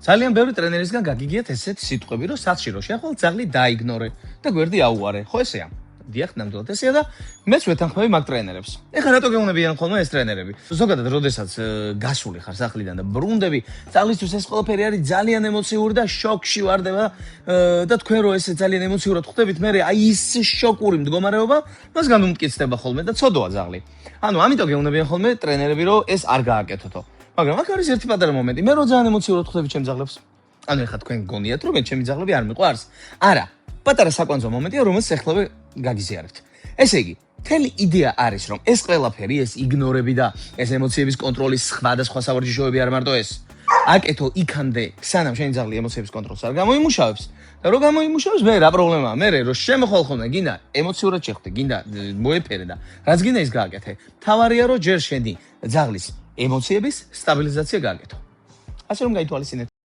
ძალიან ბევრი ტრენერისგან გაგიგიათ ესეთი სიტყვები, რომ სახლში რო შეახვალ ძაღლი დაიგნორე და გვერდი აუარე. ხო ესეა? დიახ, ნამდვილად ესეა და მეც ვეთანხმები მაგ ტრენერებს. ეხლა რატო გეუნებიან ხოლმე ეს ტრენერები? ზოგადად, როდესაც გასული ხარ სახლიდან და ბრუნდები, ძალისთვის ეს ყველაფერი არის ძალიან ემოციური და შოკში ვარდება და თქვენ რო ესე ძალიან ემოციურად ხვდებით, მე აი ის შოკური მდგომარეობა მას განუმტკიცდება ხოლმე და ცოდოა ძაღლი. ანუ ამიტომ გეუნებიან ხოლმე ტრენერები, რომ ეს არ გააკეთოთო. მაგრამ აქ არის ერთი პატარა მომენტი. მე რო ძალიან ემოციურად ხვდები ჩემ ძაღლებს. ანუ ეხლა თქვენ გონიათ, რომ მე ჩემი ძაღლები არ მიყვარს? არა. პატარა საკვანძო მომენტია, რომელსაც ეხლა გაგიზიარებთ. ესე იგი, მთელი იდეა არის, რომ ეს ყველაფერი, ეს იგნორები და ეს ემოციების კონტროლის სხვადასხვა სავარჯიშოები არ მარტო ეს. აკეთო იქამდე, სანამ შენი ძაღლი ემოციების კონტროლს არ გამოიმუშავებს. და რო გამოიმუშავებს, მე რა პრობლემაა? მე რო შემოხვალ ხოლმე, გინდა ემოციურად შეხვდე, გინდა მოეფერე და რაც გინდა ის გააკეთე. თავარია რომ ჯერ შენი ძაღლის ემოციების სტაბილიზაცია გააკეთო. ასე რომ გაითვალისწინეთ.